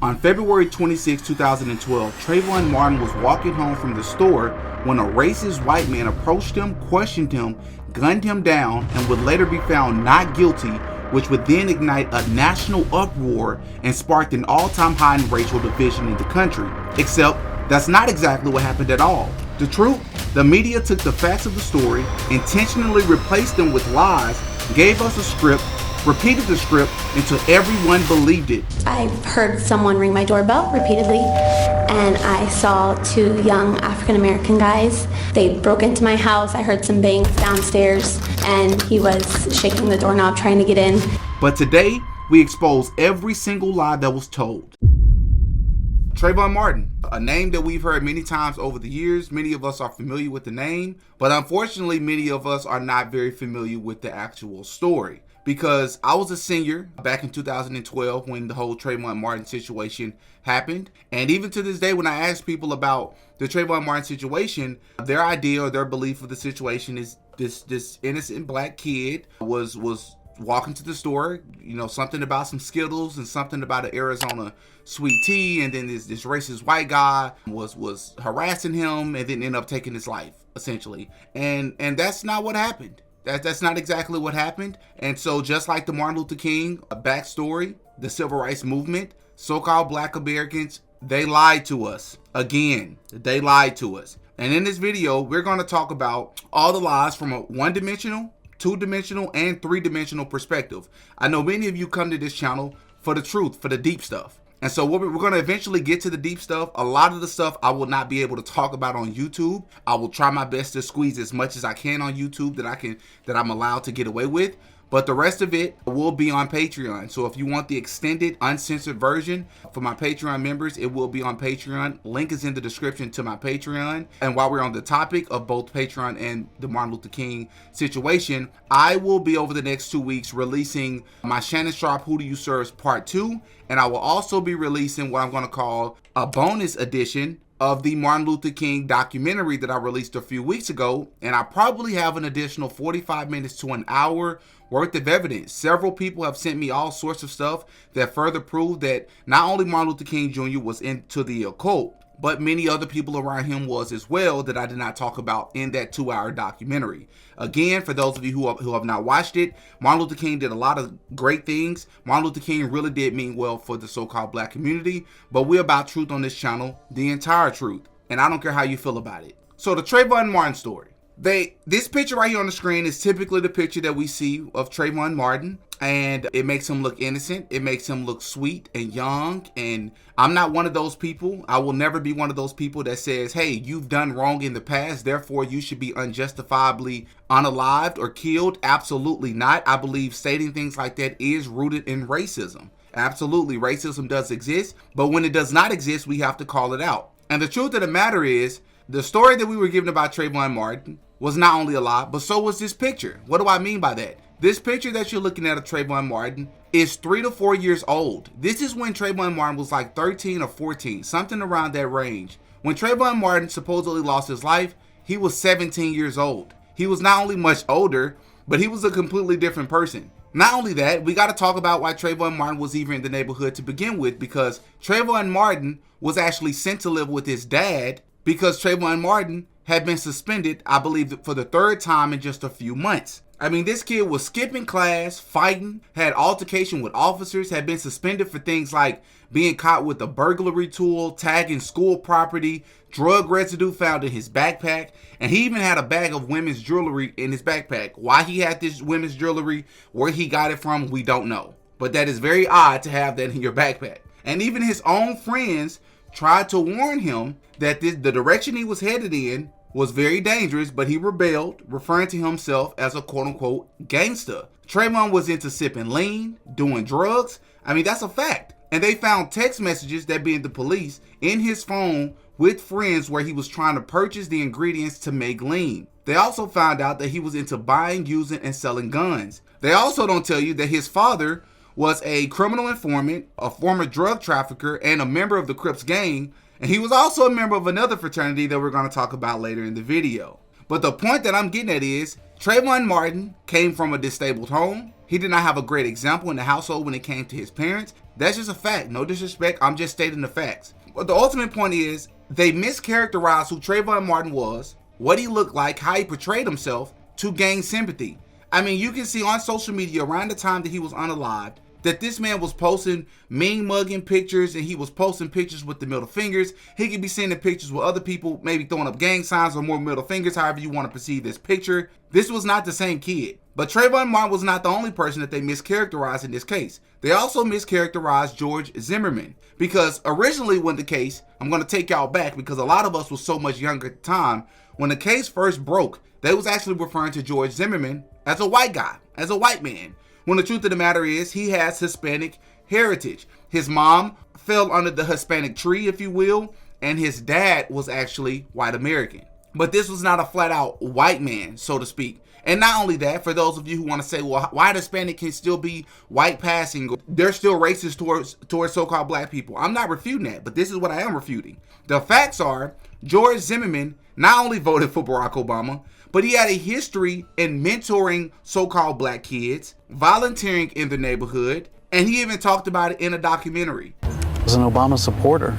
On February 26, 2012, Trayvon Martin was walking home from the store when a racist white man approached him, questioned him, gunned him down, and would later be found not guilty, which would then ignite a national uproar and sparked an all-time high in racial division in the country. Except, that's not exactly what happened at all. The truth, the media took the facts of the story, intentionally replaced them with lies, gave us a script, repeated the script until everyone believed it. I heard someone ring my doorbell repeatedly, and I saw two young African-American guys. They broke into my house. I heard some bangs downstairs, and he was shaking the doorknob trying to get in. But today, we expose every single lie that was told. Trayvon Martin, a name that we've heard many times over the years. Many of us are familiar with the name, but unfortunately, many of us are not very familiar with the actual story. Because I was a senior back in 2012 when the whole Trayvon Martin situation happened. And even to this day, when I ask people about the Trayvon Martin situation, their idea or their belief of the situation is this innocent black kid was walking to the store, something about some Skittles and something about an Arizona sweet tea, and then this racist white guy was harassing him and then ended up taking his life, essentially. And that's not what happened. That's not exactly what happened. And so just like the Martin Luther King backstory, the civil rights movement, so-called black Americans, they lied to us. Again, they lied to us. And in this video, we're going to talk about all the lies from a one-dimensional, two-dimensional, and three-dimensional perspective. I know many of you come to this channel for the truth, for the deep stuff. And so we're going to eventually get to the deep stuff. A lot of the stuff I will not be able to talk about on YouTube. I will try my best to squeeze as much as I can on YouTube that I'm allowed to get away with. But the rest of it will be on Patreon. So if you want the extended, uncensored version for my Patreon members, it will be on Patreon. Link is in the description to my Patreon. And while we're on the topic of both Patreon and the Martin Luther King situation, I will be over the next 2 weeks releasing my Shannon Sharpe Who Do You Serve Part 2. And I will also be releasing what I'm going to call a bonus edition of the Martin Luther King documentary that I released a few weeks ago. And I probably have an additional 45 minutes to an hour worth of evidence. Several people have sent me all sorts of stuff that further prove that not only Martin Luther King Jr. was into the occult, but many other people around him was as well that I did not talk about in that 2-hour documentary. Again, for those of you who have not watched it, Martin Luther King did a lot of great things. Martin Luther King really did mean well for the so-called black community, but we're about truth on this channel, the entire truth, and I don't care how you feel about it. So the Trayvon Martin story. This picture right here on the screen is typically the picture that we see of Trayvon Martin, and it makes him look innocent. It makes him look sweet and young, and I'm not one of those people. I will never be one of those people that says, hey, you've done wrong in the past, therefore you should be unjustifiably unalived or killed. Absolutely not. I believe stating things like that is rooted in racism. Absolutely, racism does exist, but when it does not exist, we have to call it out. And the truth of the matter is, the story that we were given about Trayvon Martin was not only a lie, but so was this picture. What do I mean by that? This picture that you're looking at of Trayvon Martin is 3 to 4 years old. This is when Trayvon Martin was like 13 or 14, something around that range. When Trayvon Martin supposedly lost his life, he was 17 years old. He was not only much older, but he was a completely different person. Not only that, we got to talk about why Trayvon Martin was even in the neighborhood to begin with, because Trayvon Martin was actually sent to live with his dad because Trayvon Martin had been suspended, I believe, for the 3rd time in just a few months. I mean, this kid was skipping class, fighting, had altercation with officers, had been suspended for things like being caught with a burglary tool, tagging school property, drug residue found in his backpack, and he even had a bag of women's jewelry in his backpack. Why he had this women's jewelry, where he got it from, we don't know. But that is very odd to have that in your backpack. And even his own friends tried to warn him that the direction he was headed in was very dangerous, but he rebelled, referring to himself as a quote-unquote gangster. Trayvon was into sipping lean, doing drugs. I mean, that's a fact. And they found text messages, that being the police, in his phone with friends where he was trying to purchase the ingredients to make lean. They also found out that he was into buying, using, and selling guns. They also don't tell you that his father was a criminal informant, a former drug trafficker, and a member of the Crips gang. And he was also a member of another fraternity that we're going to talk about later in the video. But the point that I'm getting at is, Trayvon Martin came from a disabled home. He did not have a great example in the household when it came to his parents. That's just a fact. No disrespect. I'm just stating the facts. But the ultimate point is they mischaracterized who Trayvon Martin was, what he looked like, how he portrayed himself to gain sympathy. I mean, you can see on social media around the time that he was unalived that this man was posting mean mugging pictures, and he was posting pictures with the middle fingers. He could be sending pictures with other people, maybe throwing up gang signs or more middle fingers, however you want to perceive this picture. This was not the same kid. But Trayvon Martin was not the only person that they mischaracterized in this case. They also mischaracterized George Zimmerman, because originally when the case, I'm going to take y'all back because a lot of us was so much younger at the time, when the case first broke, they was actually referring to George Zimmerman as a white guy, as a white man. When the truth of the matter is, he has Hispanic heritage. His mom fell under the Hispanic tree, if you will, and his dad was actually white American. But this was not a flat out white man, so to speak. And not only that, for those of you who want to say, well, white Hispanic can still be white passing, they're still racist towards so-called black people. I'm not refuting that, but this is what I am refuting. The facts are, George Zimmerman not only voted for Barack Obama, but he had a history in mentoring so-called black kids, volunteering in the neighborhood, and he even talked about it in a documentary. I was an Obama supporter.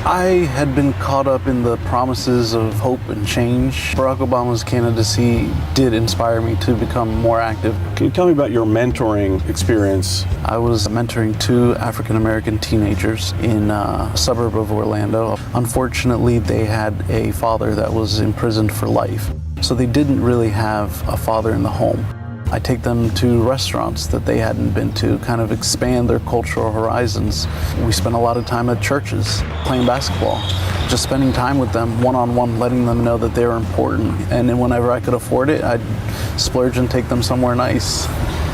I had been caught up in the promises of hope and change. Barack Obama's candidacy did inspire me to become more active. Can you tell me about your mentoring experience? I was mentoring 2 African-American teenagers in a suburb of Orlando. Unfortunately, they had a father that was imprisoned for life, so they didn't really have a father in the home. I take them to restaurants that they hadn't been to, kind of expand their cultural horizons. We spent a lot of time at churches, playing basketball, just spending time with them one-on-one, letting them know that they're important. And then whenever I could afford it, I'd splurge and take them somewhere nice.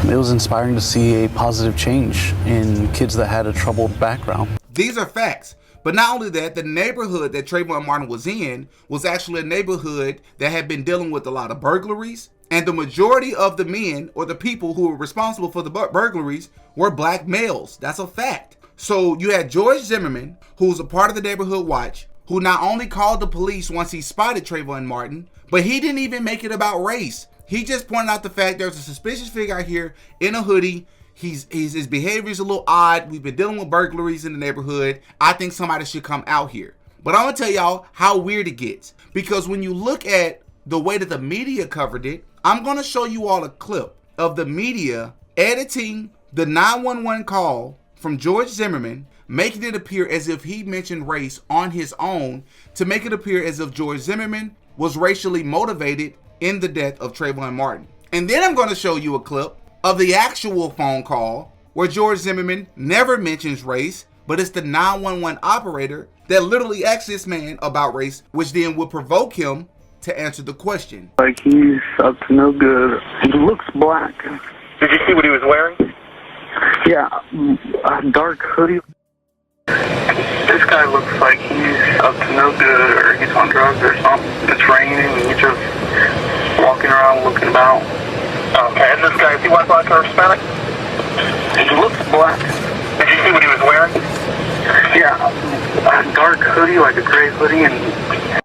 It was inspiring to see a positive change in kids that had a troubled background. These are facts. But not only that, the neighborhood that Trayvon Martin was in was actually a neighborhood that had been dealing with a lot of burglaries. And the majority of the men or the people who were responsible for the burglaries were black males. That's a fact. So you had George Zimmerman, who was a part of the neighborhood watch, who not only called the police once he spotted Trayvon Martin, but he didn't even make it about race. He just pointed out the fact there's a suspicious figure out here in a hoodie. His behavior is a little odd. We've been dealing with burglaries in the neighborhood. I think somebody should come out here. But I'm going to tell y'all how weird it gets. Because when you look at the way that the media covered it, I'm going to show you all a clip of the media editing the 911 call from George Zimmerman, making it appear as if he mentioned race on his own to make it appear as if George Zimmerman was racially motivated in the death of Trayvon Martin. And then I'm going to show you a clip of the actual phone call where George Zimmerman never mentions race, but it's the 911 operator that literally asks this man about race, which then would provoke him to answer the question. Like he's up to no good. He looks black. Did you see what he was wearing? Yeah, a dark hoodie. This guy looks like he's up to no good, or he's on drugs or something. It's raining and he's just walking around looking about. Okay, and this guy, is he white, black, or Hispanic? He looks black. Did you see what he was wearing? Yeah, a dark hoodie, like a gray hoodie, and...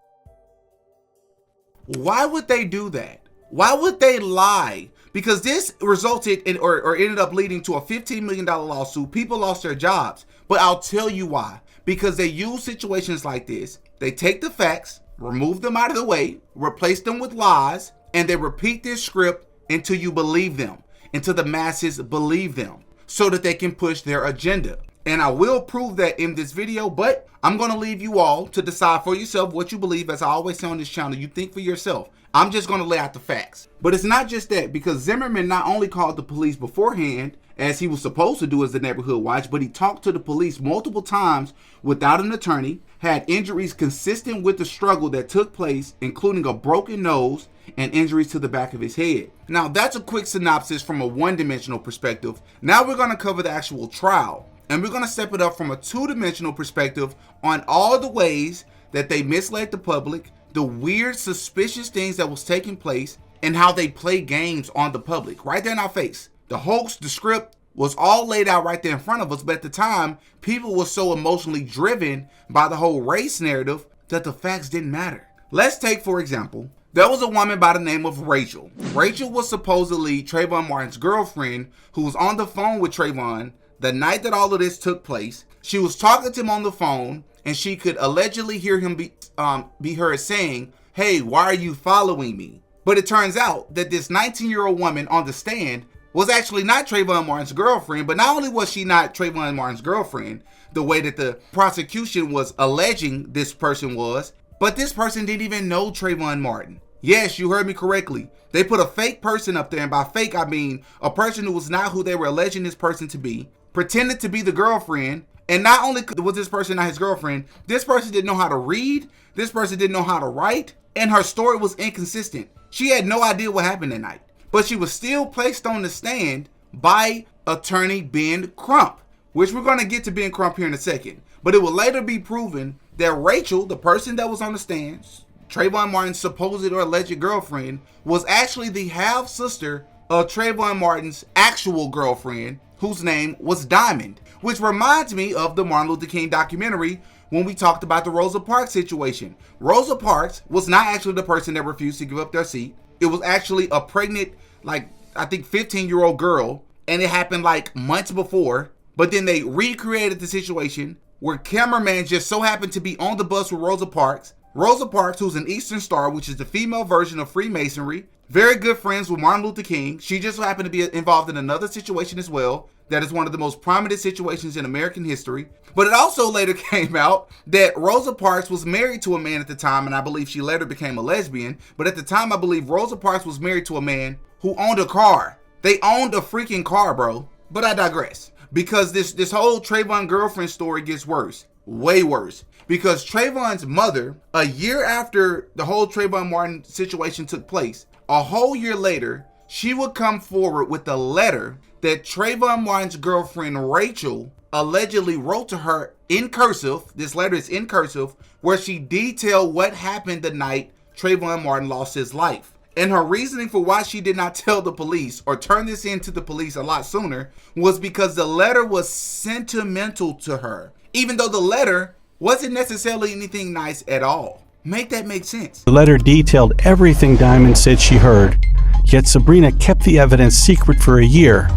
Why would they do that? Why would they lie? Because this resulted in or ended up leading to a $15 million lawsuit. People lost their jobs. But I'll tell you why. Because they use situations like this. They take the facts, remove them out of the way, replace them with lies, and they repeat this script until you believe them, until the masses believe them, so that they can push their agenda. And I will prove that in this video, but I'm going to leave you all to decide for yourself what you believe. As I always say on this channel, you think for yourself. I'm just going to lay out the facts. But it's not just that, because Zimmerman not only called the police beforehand, as he was supposed to do as the neighborhood watch, but he talked to the police multiple times without an attorney, had injuries consistent with the struggle that took place, including a broken nose and injuries to the back of his head. Now, that's a quick synopsis from a one-dimensional perspective. Now we're going to cover the actual trial. And we're going to step it up from a two-dimensional perspective on all the ways that they misled the public, the weird, suspicious things that was taking place, and how they play games on the public right there in our face. The hoax, the script was all laid out right there in front of us, but at the time, people were so emotionally driven by the whole race narrative that the facts didn't matter. Let's take, for example, there was a woman by the name of Rachel. Rachel was supposedly Trayvon Martin's girlfriend who was on the phone with Trayvon the night that all of this took place, she was talking to him on the phone, and she could allegedly hear him be heard saying, "Hey, why are you following me?" But it turns out that this 19-year-old woman on the stand was actually not Trayvon Martin's girlfriend. But not only was she not Trayvon Martin's girlfriend, the way that the prosecution was alleging this person was, but this person didn't even know Trayvon Martin. Yes, you heard me correctly. They put a fake person up there, and by fake I mean a person who was not who they were alleging this person to be, pretended to be the girlfriend. And not only was this person not his girlfriend, this person didn't know how to read, this person didn't know how to write, and her story was inconsistent. She had no idea what happened that night, but she was still placed on the stand by attorney Ben Crump, which we're going to get to Ben Crump here in a second. But it will later be proven that Rachel, the person that was on the stand, Trayvon Martin's supposed or alleged girlfriend, was actually the half-sister of Trayvon Martin's actual girlfriend, whose name was Diamond, which reminds me of the Martin Luther King documentary when we talked about the Rosa Parks situation. Rosa Parks was not actually the person that refused to give up their seat. It was actually a pregnant, I think 15-year-old girl, and it happened like months before, but then they recreated the situation where cameraman just so happened to be on the bus with Rosa Parks. Rosa Parks, who's an Eastern Star, which is the female version of Freemasonry, very good friends with Martin Luther King. She just so happened to be involved in another situation as well. That is one of the most prominent situations in American history. But it also later came out that Rosa Parks was married to a man at the time, and I believe she later became a lesbian. But at the time, I believe Rosa Parks was married to a man who owned a car. They owned a freaking car, bro. But I digress. Because this whole Trayvon girlfriend story gets worse. Way worse. Because Trayvon's mother, a year after the whole Trayvon Martin situation took place, a whole year later, she would come forward with a letter that Trayvon Martin's girlfriend, Rachel, allegedly wrote to her in cursive. This letter is in cursive, where she detailed what happened the night Trayvon Martin lost his life. And her reasoning for why she did not tell the police or turn this in to the police a lot sooner was because the letter was sentimental to her, even though the letter wasn't necessarily anything nice at all. Make that make sense. The letter detailed everything Diamond said she heard, yet Sabrina kept the evidence secret for a year,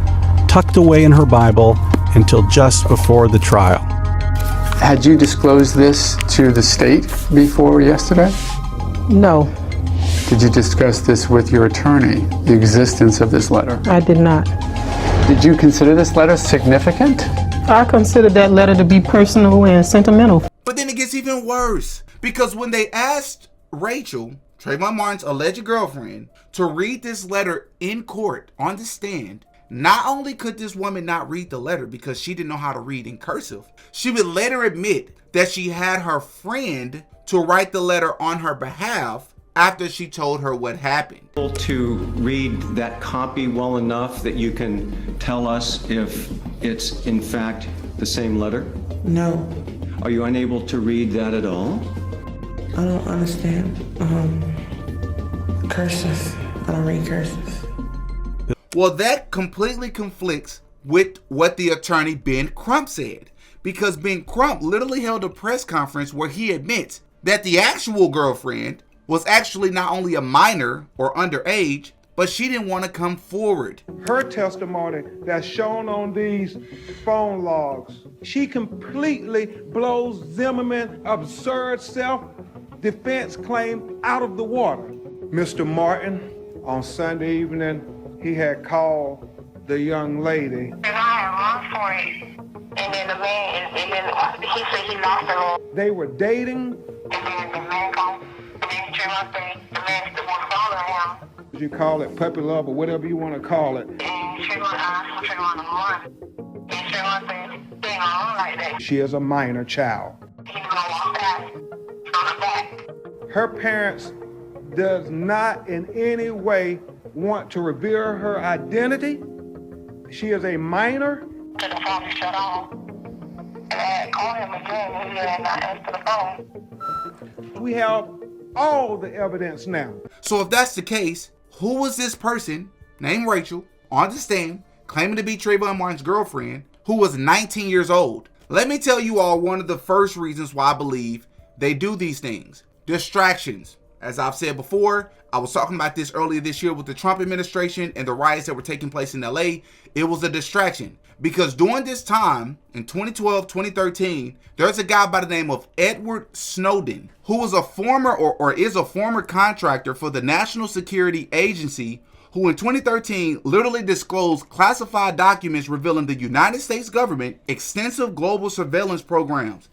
tucked away in her Bible until just before the trial. Had you disclosed this to the state before yesterday? No, Did you discuss this with your attorney, the existence of this letter? I did not. Did you consider this letter significant? I consider that letter to be personal and sentimental. But then it gets even worse, because when they asked Rachel, Trayvon Martin's alleged girlfriend, to read this letter in court on the stand, not only could this woman not read the letter because she didn't know how to read in cursive, she would later admit that she had her friend to write the letter on her behalf after she told her what happened. To read that copy well enough that you can tell us if it's in fact the same letter? No. Are you unable to read that at all? I don't understand cursive. I don't read cursive. Well, that completely conflicts with what the attorney Ben Crump said, because Ben Crump literally held a press conference where he admits that the actual girlfriend was actually not only a minor or underage, but she didn't want to come forward. Her testimony that's shown on these phone logs, she completely blows Zimmerman absurd self-defense claim out of the water. Mr. Martin, on Sunday evening, he had called the young lady. And I had run for it. And then the man, and then he said he lost her. They were dating. And then the man called. And then Trayvon said the man still was following him. You call it puppy love or whatever you want to call it. And Trayvon asked for Trayvon to run. And Trayvon said, they ain't gonna run like that. She is a minor child. He's gonna walk back. On the back. Her parents does not in any way want to reveal her identity. She is a minor. To the phone shut off. And I had called him again and he had not answered the phone. We have all the evidence now. So if that's the case, who was this person named Rachel on the stand claiming to be Trayvon Martin's girlfriend who was 19 years old? Let me tell you all one of the first reasons why I believe they do these things. Distractions. As I've said before, I was talking about this earlier this year with the Trump administration and the riots that were taking place in LA. It was a distraction because during this time in 2012, 2013, there's a guy by the name of Edward Snowden, who was a former or is a former contractor for the National Security Agency, who in 2013 literally disclosed classified documents revealing the United States government extensive global surveillance programs.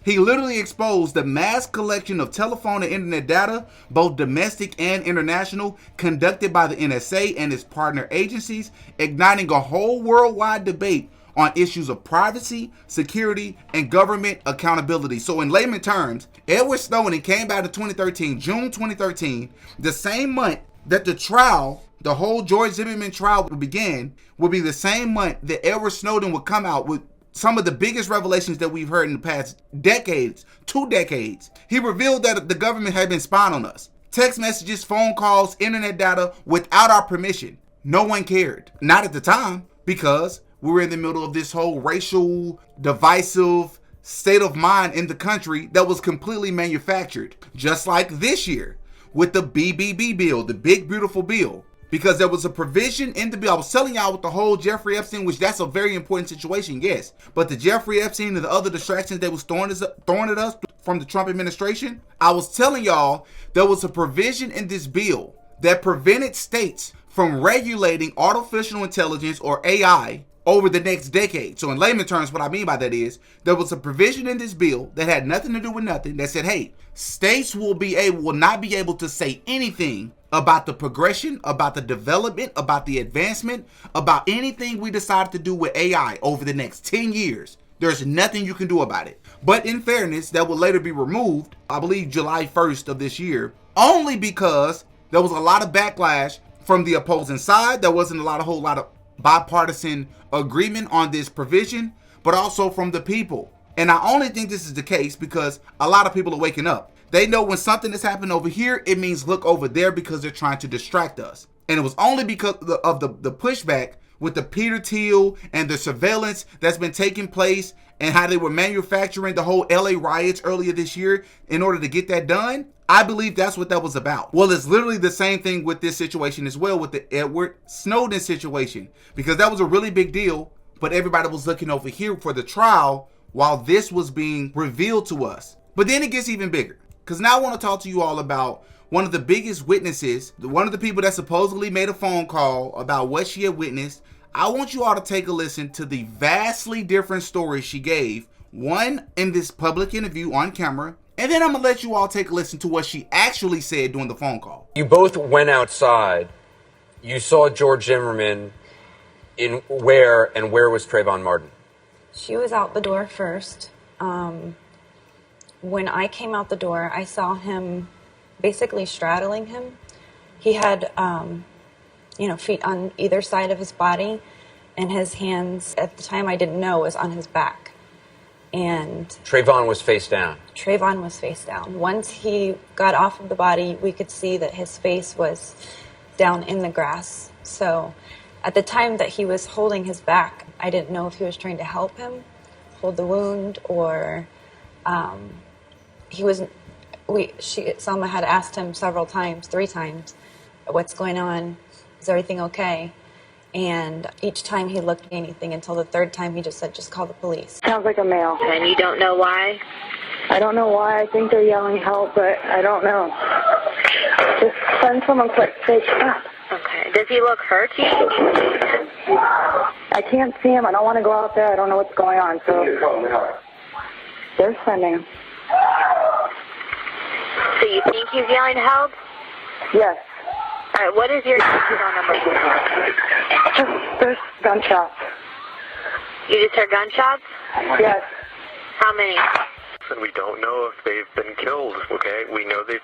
He literally exposed the mass collection of telephone and internet data, both domestic and international, conducted by the NSA and its partner agencies, igniting a whole worldwide debate on issues of privacy, security, and government accountability. So in layman terms, Edward Snowden came out in 2013, June 2013, the same month that the trial, the whole George Zimmerman trial would be the same month that Edward Snowden would come out with some of the biggest revelations that we've heard in the past decades, 2 decades. He revealed that the government had been spying on us. Text messages, phone calls, internet data without our permission. No one cared. Not at the time, because we were in the middle of this whole racial, divisive state of mind in the country that was completely manufactured. Just like this year with the BBB bill, the Big Beautiful Bill. Because there was a provision in the bill. I was telling y'all with the whole Jeffrey Epstein, which that's a very important situation, yes. But the Jeffrey Epstein and the other distractions they was throwing at us from the Trump administration, I was telling y'all there was a provision in this bill that prevented states from regulating artificial intelligence or AI over the next decade. So in layman terms, what I mean by that is there was a provision in this bill that had nothing to do with nothing that said, hey, states will not be able to say anything about the progression, about the development, about the advancement, about anything we decide to do with AI over the next 10 years. There's nothing you can do about it. But in fairness, that will later be removed, I believe July 1st of this year, only because there was a lot of backlash from the opposing side. There wasn't a whole lot of bipartisan agreement on this provision, but also from the people. And I only think this is the case because a lot of people are waking up. They know when something has happened over here, it means look over there because they're trying to distract us. And it was only because of the pushback with the Peter Thiel and the surveillance that's been taking place and how they were manufacturing the whole LA riots earlier this year in order to get that done. I believe that's what that was about. Well, it's literally the same thing with this situation as well with the Edward Snowden situation, because that was a really big deal, but everybody was looking over here for the trial while this was being revealed to us. But then it gets even bigger. Because now I want to talk to you all about one of the biggest witnesses, one of the people that supposedly made a phone call about what she had witnessed. I want you all to take a listen to the vastly different story she gave, one in this public interview on camera, and then I'm going to let you all take a listen to what she actually said during the phone call. You both went outside. You saw George Zimmerman in where was Trayvon Martin? She was out the door first. When I came out the door, I saw him basically straddling him. He had, feet on either side of his body, and his hands, at the time I didn't know, was on his back. And Trayvon was face down. Trayvon was face down. Once he got off of the body, we could see that his face was down in the grass. So at the time that he was holding his back, I didn't know if he was trying to help him hold the wound or Selma had asked him several times, 3 times, what's going on? Is everything okay? And each time he looked at anything until the 3rd time he just said, just call the police. Sounds like a male. And you don't know why? I don't know why. I think they're yelling help, but I don't know. Just send someone quick. Say stop. Okay. Does he look hurt to you? I can't see him. I don't want to go out there. I don't know what's going on. So they're sending him. So you think he's yelling help? Yes. All right, what is your phone number? There's gunshots. You just heard gunshots? Yes. How many? And we don't know if they've been killed, okay? We know they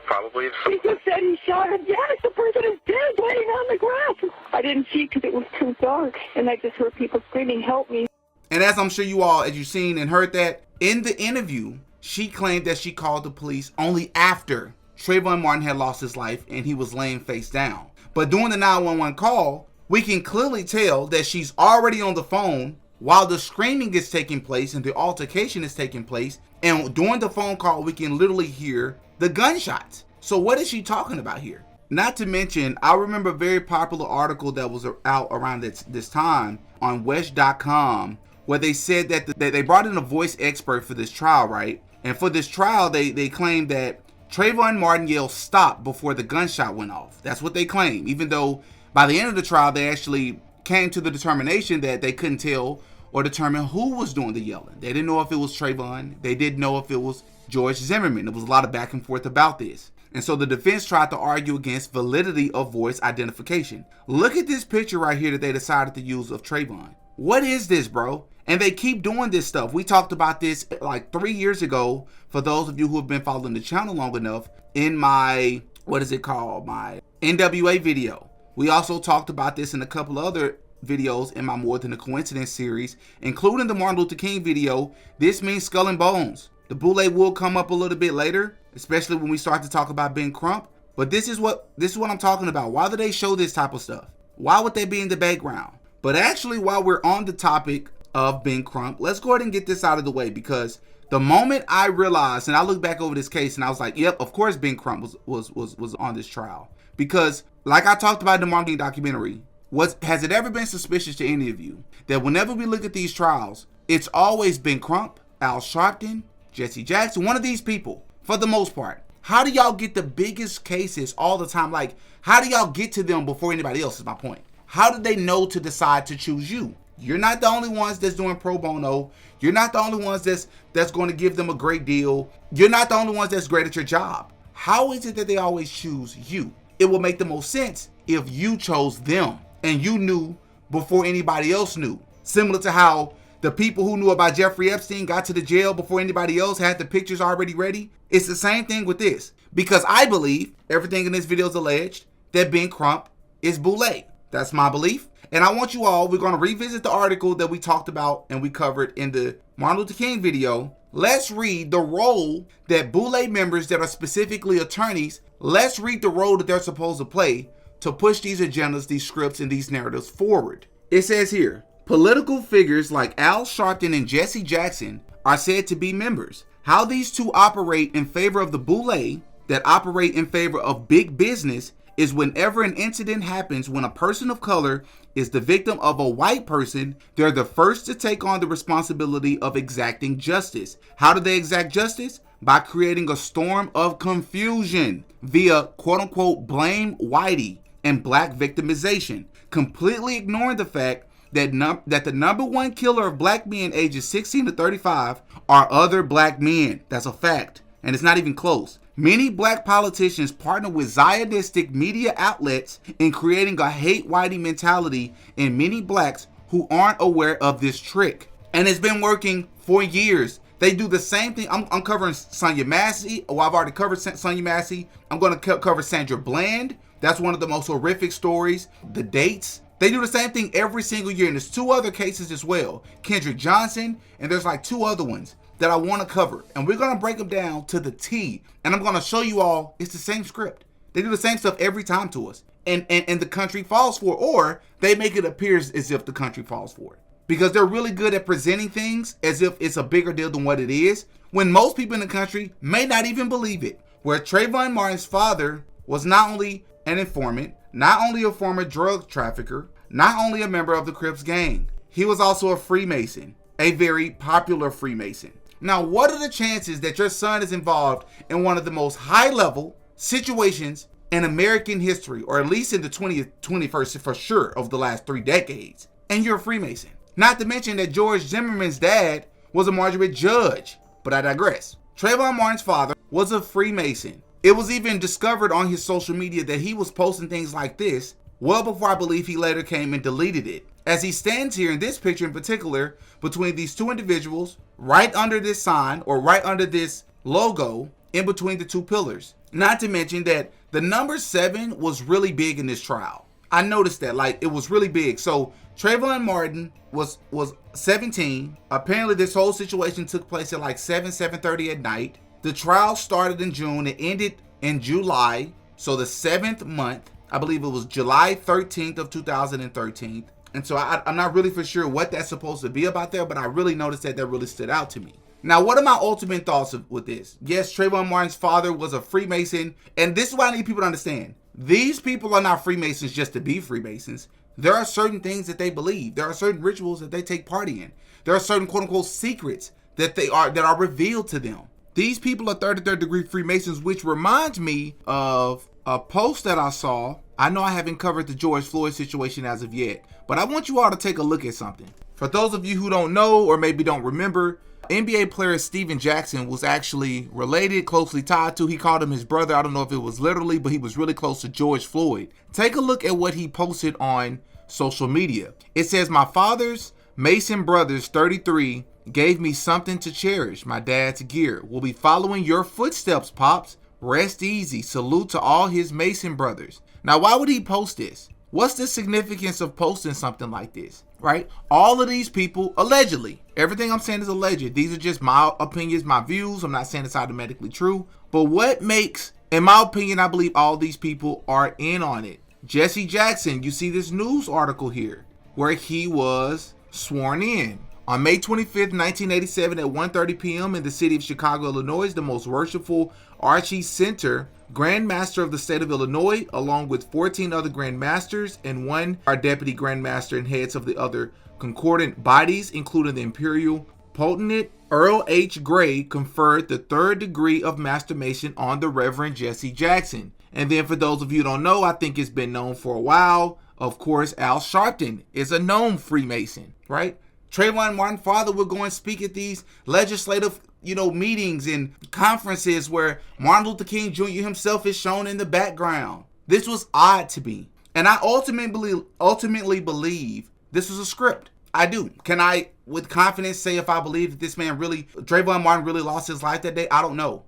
probably have... He just said he shot him. Yes, the person is dead, laying on the grass. I didn't see because it was too dark, and I just heard people screaming, help me. And as I'm sure you all, as you've seen and heard that, in the interview, she claimed that she called the police only after Trayvon Martin had lost his life and he was laying face down. But during the 911 call, we can clearly tell that she's already on the phone while the screaming is taking place and the altercation is taking place. And during the phone call, we can literally hear the gunshots. So what is she talking about here? Not to mention, I remember a very popular article that was out around this time on West.com where they said that they brought in a voice expert for this trial, right? And for this trial, they claimed that Trayvon Martin yelled stop before the gunshot went off. That's what they claim, even though by the end of the trial, they actually came to the determination that they couldn't tell or determine who was doing the yelling. They didn't know if it was Trayvon. They didn't know if it was George Zimmerman. There was a lot of back and forth about this. And so the defense tried to argue against validity of voice identification. Look at this picture right here that they decided to use of Trayvon. What is this, bro? And they keep doing this stuff. We talked about this like 3 years ago, for those of you who have been following the channel long enough, in my, what is it called? My NWA video. We also talked about this in a couple other videos in my More Than a Coincidence series, including the Martin Luther King video, This Means Skull and Bones. The boule will come up a little bit later, especially when we start to talk about Ben Crump. But this is what I'm talking about. Why do they show this type of stuff? Why would they be in the background? But actually, while we're on the topic of Ben Crump, let's go ahead and get this out of the way, because the moment I realized, and I looked back over this case and I was like, yep, of course Ben Crump was on this trial. Because like I talked about in the Martin King documentary, has it ever been suspicious to any of you that whenever we look at these trials, it's always Ben Crump, Al Sharpton, Jesse Jackson, one of these people, for the most part? How do y'all get the biggest cases all the time? Like, how do y'all get to them before anybody else, is my point. How did they know to decide to choose you? You're not the only ones that's doing pro bono. You're not the only ones that's going to give them a great deal. You're not the only ones that's great at your job. How is it that they always choose you? It will make the most sense if you chose them and you knew before anybody else knew. Similar to how the people who knew about Jeffrey Epstein got to the jail before anybody else had the pictures already ready. It's the same thing with this. Because I believe everything in this video is alleged that Ben Crump is boule. That's my belief. And I want you all, we're going to revisit the article that we talked about and we covered in the Martin Luther King video. Let's read the role that boule members that are specifically attorneys, let's read the role that they're supposed to play to push these agendas, these scripts, and these narratives forward. It says here, political figures like Al Sharpton and Jesse Jackson are said to be members. How these two operate in favor of the boule that operate in favor of big business is whenever an incident happens when a person of color is the victim of a white person, they're the first to take on the responsibility of exacting justice. How do they exact justice? By creating a storm of confusion via quote-unquote blame whitey and black victimization, completely ignoring the fact that the number one killer of black men ages 16 to 35 are other black men. That's a fact, and it's not even close. Many black politicians partner with Zionistic media outlets in creating a hate whitey mentality in many blacks who aren't aware of this trick. And it's been working for years. They do the same thing. I'm covering Sonia Massey. Oh, I've already covered Sonia Massey. I'm going to cover Sandra Bland. That's one of the most horrific stories. The dates. They do the same thing every single year. And there's two other cases as well. Kendrick Johnson, and there's like two other ones that I want to cover. And we're going to break them down to the T. And I'm going to show you all it's the same script. They do the same stuff every time to us. And the country falls for it. Or they make it appear as if the country falls for it. Because they're really good at presenting things as if it's a bigger deal than what it is, when most people in the country may not even believe it. Where Trayvon Martin's father was not only an informant, not only a former drug trafficker, not only a member of the Crips gang, he was also a Freemason, a very popular Freemason. Now, what are the chances that your son is involved in one of the most high-level situations in American history, or at least in the 21st for sure, of the last 3 decades, and you're a Freemason? Not to mention that George Zimmerman's dad was a Marjorie judge, but I digress. Trayvon Martin's father was a Freemason. It was even discovered on his social media that he was posting things like this well before I believe he later came and deleted it. As he stands here in this picture in particular, between these two individuals, right under this sign or right under this logo, in between the two pillars. Not to mention that the number 7 was really big in this trial. I noticed that, like, it was really big. So Trayvon Martin was 17. Apparently this whole situation took place at like 7:30 at night. The trial started in June. It ended in July. So the 7th month, I believe it was July 13th of 2013. And so I'm not really for sure what that's supposed to be about there, but I really noticed that really stood out to me. Now, what are my ultimate thoughts with this? Yes, Trayvon Martin's father was a Freemason, and this is what I need people to understand. These people are not Freemasons just to be Freemasons. There are certain things that they believe. There are certain rituals that they take part in. There are certain quote-unquote secrets that are revealed to them. These people are 33rd degree Freemasons, which reminds me of a post that I saw. I know I haven't covered the George Floyd situation as of yet, but I want you all to take a look at something. For those of you who don't know or maybe don't remember, NBA player Steven Jackson was actually related, closely tied to, he called him his brother. I don't know if it was literally, but he was really close to George Floyd. Take a look at what he posted on social media. It says, "My father's Mason brothers, 33, gave me something to cherish, my dad's gear. We'll be following your footsteps, Pops. Rest easy. Salute to all his Mason brothers." Now, why would he post this? What's the significance of posting something like this, right? All of these people, allegedly, everything I'm saying is alleged. These are just my opinions, my views. I'm not saying it's automatically true. But what makes, in my opinion, I believe all these people are in on it. Jesse Jackson, you see this news article here where he was sworn in. On May 25th, 1987 at 1:30 p.m. in the city of Chicago, Illinois, the most worshipful Archie Center, Grand Master of the state of Illinois, along with 14 other Grand Masters and one our Deputy Grand Master and heads of the other concordant bodies, including the Imperial Potentate Earl H. Gray, conferred the 3rd degree of Master Mason on the Reverend Jesse Jackson. And then for those of you who don't know, I think it's been known for a while, of course, Al Sharpton is a known Freemason, right? Trayvon Martin's father would go and speak at these legislative, meetings and conferences where Martin Luther King Jr. himself is shown in the background. This was odd to me. And I ultimately believe this was a script. I do. Can I, with confidence, say if I believe that this man Trayvon Martin really lost his life that day? I don't know.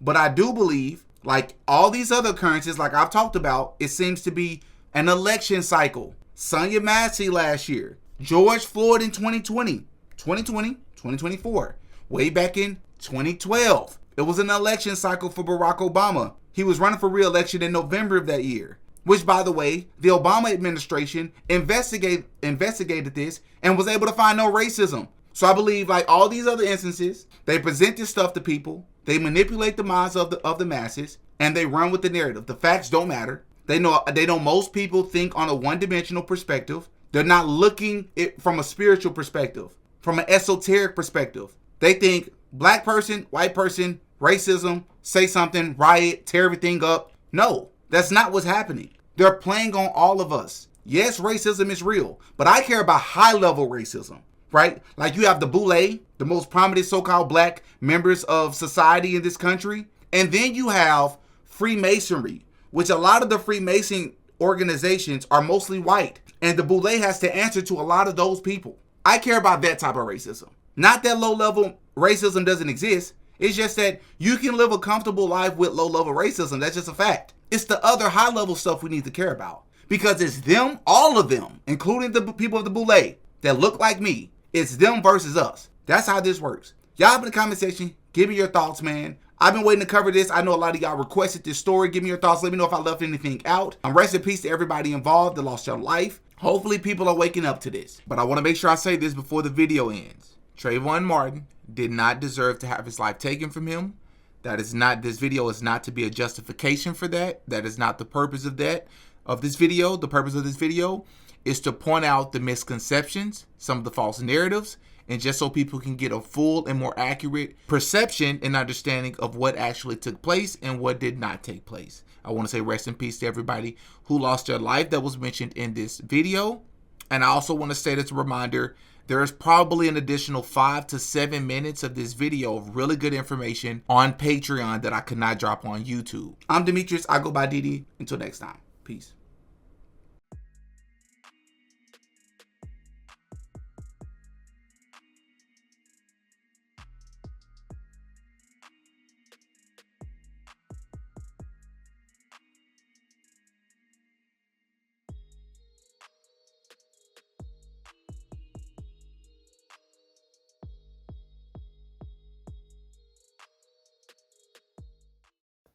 But I do believe, like all these other occurrences, like I've talked about, it seems to be an election cycle. Sonia Massey last year. George Floyd in 2024, way back in 2012. It was an election cycle for Barack Obama. He was running for re-election in November of that year, which, by the way, the Obama administration investigated this and was able to find no racism. So I believe, like all these other instances, they present this stuff to people, they manipulate the minds of the masses, and they run with the narrative. The facts don't matter. They know most people think on a one-dimensional perspective. They're not looking it from a spiritual perspective, from an esoteric perspective. They think black person, white person, racism, say something, riot, tear everything up. No, that's not what's happening. They're playing on all of us. Yes, racism is real, but I care about high-level racism, right? Like you have the Boule, the most prominent so-called black members of society in this country, and then you have Freemasonry, which a lot of the Freemason organizations are mostly white. And the Boule has to answer to a lot of those people. I care about that type of racism. Not that low-level racism doesn't exist. It's just that you can live a comfortable life with low-level racism. That's just a fact. It's the other high-level stuff we need to care about. Because it's them, all of them, including the people of the Boule that look like me. It's them versus us. That's how this works. Y'all in the comment section, give me your thoughts, man. I've been waiting to cover this. I know a lot of y'all requested this story. Give me your thoughts. Let me know if I left anything out. Rest in peace to everybody involved that lost your life. Hopefully people are waking up to this. But I want to make sure I say this before the video ends. Trayvon Martin did not deserve to have his life taken from him. This video is not to be a justification for that. That is not the purpose of this video. The purpose of this video is to point out the misconceptions, some of the false narratives, and just so people can get a full and more accurate perception and understanding of what actually took place and what did not take place. I want to say rest in peace to everybody who lost their life that was mentioned in this video. And I also want to state as a reminder, there is probably an additional 5 to 7 minutes of this video of really good information on Patreon that I could not drop on YouTube. I'm Demetrius. I go by Didi. Until next time. Peace.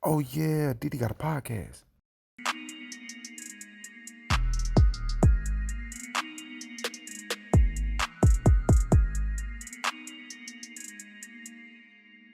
Oh yeah, Didi got a podcast.